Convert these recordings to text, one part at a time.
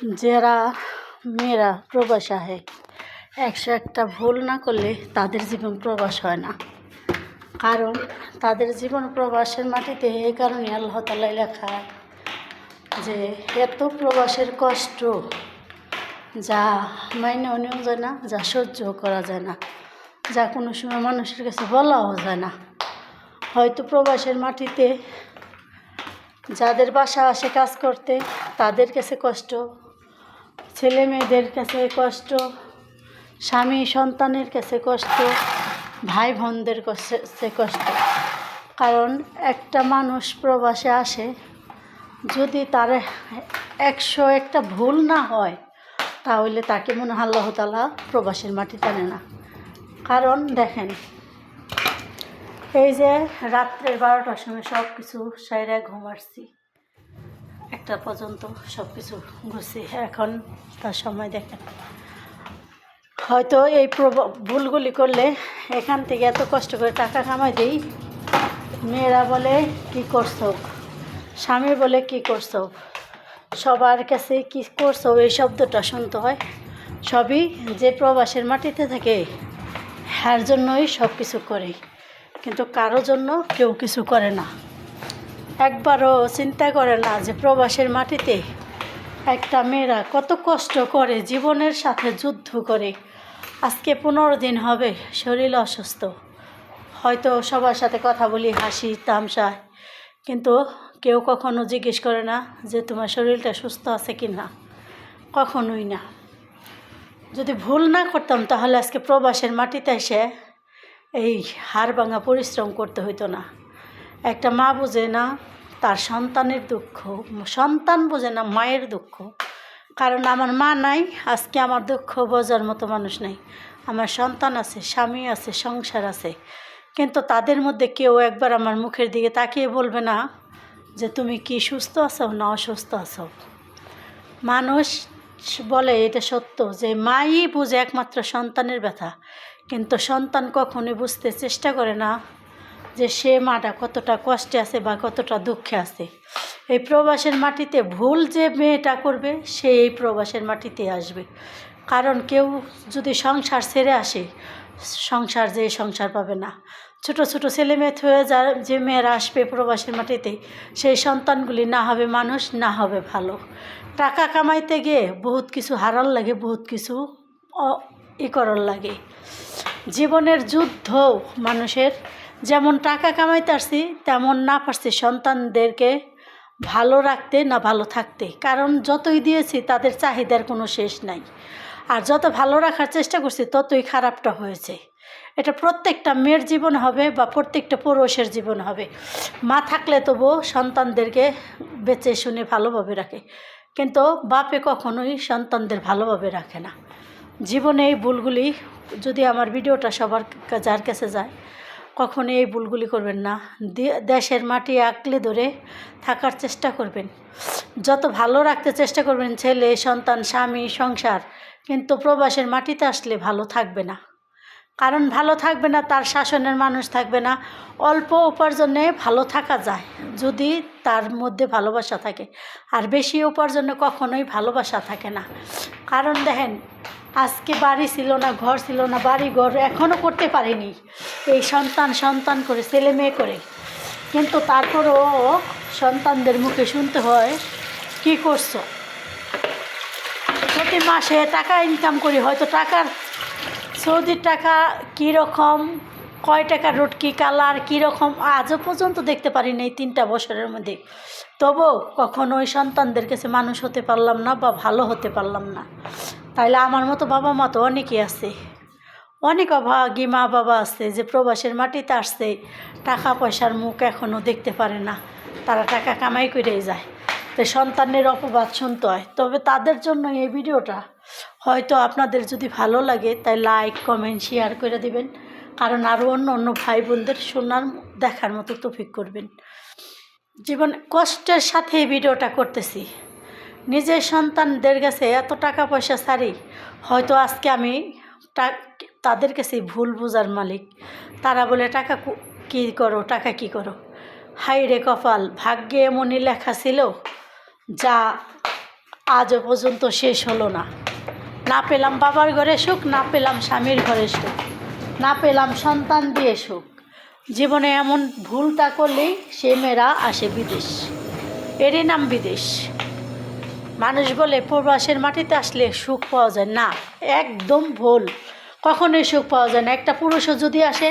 যারা মেয়েরা প্রবাস আহে ১০১টা ভুল না করলে তাদের জীবন প্রবাস হয় না। কারণ তাদের জীবন প্রবাসের মাটিতে এই কারণে আল্লাহ তাআলা লেখা যে এত প্রবাসের কষ্ট যা মাইনেও নেওয়া যায় না, যা সহ্য করা যায় না, যা কোনো সময় মানুষের কাছে বলাও যায় না। হয়তো প্রবাসের মাটিতে যাদের বাসা আসে কাজ করতে তাদের কাছে কষ্ট, ছেলে মেয়েদের কাছে কষ্ট, স্বামী সন্তানের কাছে কষ্ট, ভাই বোনদের কাছে কষ্ট। কারণ একটা মানুষ প্রবাসে আসে, যদি তার ১০১টা ভুল না হয় তাহলে তাকে মনে হয় আল্লাহ তাআলা প্রবাসের মাটি টানে না। কারণ দেখেন, এই যে রাত্রের ১২টার সময় সব কিছু সাইরা ঘুমাচ্ছি, ১টা পর্যন্ত সব কিছু ঘুরছি, এখন তার সময় দেখেন। হয়তো এই ভুলগুলি করলে এখান থেকে এত কষ্ট করে টাকা কামাই দিই, মেয়েরা বলে কি করছো, স্বামী বলে কি করছো, সবার কাছে কি করছো এই শব্দটা শুনতে হয়। সবই যে প্রবাসের মাটিতে থাকে হ্যার জন্যই সব কিছু করে, কিন্তু কারো জন্য কেউ কিছু করে না। একবারও চিন্তা করে না যে প্রবাসের মাটিতে একটা মেয়েরা কত কষ্ট করে, জীবনের সাথে যুদ্ধ করে। আজকে ১৫ দিন হবে শরীর অসুস্থ, হয়তো সবার সাথে কথা বলি, হাসি তামশায়, কিন্তু কেউ কখনো জিজ্ঞেস করে না যে তোমার শরীরটা সুস্থ আছে কি না, কখনোই না। যদি ভুল না করতাম তাহলে আজকে প্রবাসের মাটিতে এসে এই হাড় ভাঙা পরিশ্রম করতে হইতো না। একটা মা বোঝে না তার সন্তানের দুঃখ, সন্তান বোঝে না মায়ের দুঃখ। কারণ আমার মা নাই, আজকে আমার দুঃখ বোঝার মতো মানুষ নাই। আমার সন্তান আছে, স্বামী আছে, সংসার আছে, কিন্তু তাদের মধ্যে কেউ একবার আমার মুখের দিকে তাকিয়ে বলবে না যে তুমি কি সুস্থ আছো না অসুস্থ আছো। মানুষ বলে এটা সত্য যে মাই বুঝে একমাত্র সন্তানের ব্যথা, কিন্তু সন্তান কখনোই বুঝতে চেষ্টা করে না যে সে মাটা কতটা কষ্টে আছে বা কতটা দুঃখে আছে। এই প্রবাসের মাটিতে ভুল যে মেয়েটা করবে সে এই প্রবাসের মাটিতে আসবে। কারণ কেউ যদি সংসার ছেড়ে আসে, সংসার পাবে না। ছোট ছোট ছেলে মেয়ে হয়ে যে মেয়েরা আসবে প্রবাসের মাটিতে, সেই সন্তানগুলি না হবে মানুষ, না হবে ভালো। টাকা কামাইতে গিয়ে বহুত কিছু হারার লাগে, বহুত কিছু করার লাগে। জীবনের যুদ্ধ মানুষের, যেমন টাকা কামাইতে আসছি তেমন না পারছি সন্তানদেরকে ভালো রাখতে না ভালো থাকতে। কারণ যতই দিয়েছি তাদের চাহিদার কোনো শেষ নাই, আর যত ভালো রাখার চেষ্টা করছি ততই খারাপটা হয়েছে। এটা প্রত্যেকটা মেয়ের জীবন হবে বা প্রত্যেকটা পুরুষের জীবন হবে। মা থাকলে তবু সন্তানদেরকে বেঁচে শুনে ভালোভাবে রাখে, কিন্তু বাপে কখনোই সন্তানদের ভালোভাবে রাখে না। জীবনে এই ভুলগুলি, যদি আমার ভিডিওটা সবার যার কাছে যায়, কখনো এই ভুলগুলি করবেন না। দেশের মাটি আঁকড়ে ধরে থাকার চেষ্টা করবেন, যত ভালো রাখতে চেষ্টা করবেন ছেলে সন্তান স্বামী সংসার, কিন্তু প্রবাসের মাটিতে আসলে ভালো থাকবে না। কারণ ভালো থাকবে না, তার শাসনের মানুষ থাকবে না। অল্প উপার্জনে ভালো থাকা যায় যদি তার মধ্যে ভালোবাসা থাকে, আর বেশি উপার্জনে কখনোই ভালোবাসা থাকে না। কারণ দেখেন, আজকে বাড়ি ছিল না, ঘর ছিল না, বাড়ি ঘর এখনও করতে পারিনি, এই সন্তান করে ছেলে মেয়ে করে, কিন্তু তারপরও সন্তানদের মুখে শুনতে হয় কি করছো। প্রতি মাসে টাকা ইনকাম করি, হয়তো টাকার সৌদির টাকা কীরকম, কয় টাকার রোড, কী কালার, কীরকম আজও পর্যন্ত দেখতে পারিনি এই 3টা বছরের মধ্যে। তবু কখনো ওই সন্তানদের কাছে মানুষ হতে পারলাম না বা ভালো হতে পারলাম না। তাইলে আমার মতো বাবা মা তো অনেকেই আছে, অনেক অভাগী মা বাবা আছে যে প্রবাসের মাটিতে আসছে, টাকা পয়সার মুখ এখনও দেখতে পারে না, তারা টাকা কামাই করেই যায়, তো সন্তানের অপবাদ শুনতে হয়। তবে তাদের জন্য এই ভিডিওটা হয়তো আপনাদের যদি ভালো লাগে তাই লাইক কমেন্ট শেয়ার করে দিবেন, কারণ আরও অন্য ভাই বোনদের শোনার দেখার মতো তৌফিক করবেন। জীবন কষ্টের সাথে এই ভিডিওটা করতেছি, নিজের সন্তানদের কাছে এত টাকা পয়সা ছাড়ি, হয়তো আজকে আমি তাদের কাছে ভুল বোঝার মালিক। তারা বলে টাকা কী করো, টাকা কী করো। হাই রে কপাল, ভাগ্যে এমনই লেখা ছিল যা আজও পর্যন্ত শেষ হলো না। না পেলাম বাবার ঘরে সুখ, না পেলাম স্বামীর ঘরে সুখ, না পেলাম সন্তান দিয়ে সুখ। জীবনে এমন ভুলটা করলেই সে মেয়েরা আসে বিদেশ, এরই নাম বিদেশ। মানুষ বলে প্রবাসের মাটিতে আসলে সুখ পাওয়া যায় না, একদম ভুল। কখনোই সুখ পাওয়া যায় না। একটা পুরুষও যদি আসে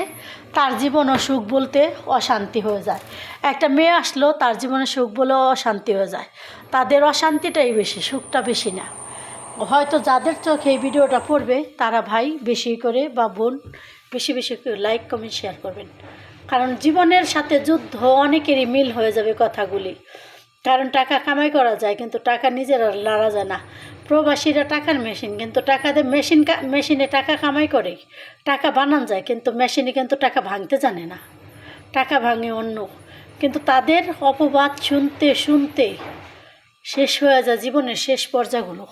তার জীবনও সুখ বলতে অশান্তি হয়ে যায়। একটা মেয়ে আসলো তার জীবনে সুখ বলেও অশান্তি হয়ে যায়। তাদের অশান্তিটাই বেশি, সুখটা বেশি না। হয়তো যাদের চোখে এই ভিডিওটা পড়বে তারা ভাই বেশি করে বা বোন বেশি বেশি করে লাইক কমেন্ট শেয়ার করবেন। কারণ জীবনের সাথে যুদ্ধ, অনেকেরই মিল হয়ে যাবে কথাগুলি। কারণ টাকা কামাই করা যায়, কিন্তু টাকা নিজেরা লড়া যায় না। প্রবাসীরা টাকার মেশিন, কিন্তু টাকাতে মেশিনে টাকা কামাই করে, টাকা বানান যায়, কিন্তু মেশিনে কিন্তু টাকা ভাঙতে জানে না, টাকা ভাঙে অন্য। কিন্তু তাদের অপবাদ শুনতে শুনতে শেষ হয়ে যায় জীবনের শেষ পর্যায়গুলো।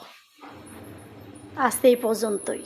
আজ এই পর্যন্তই।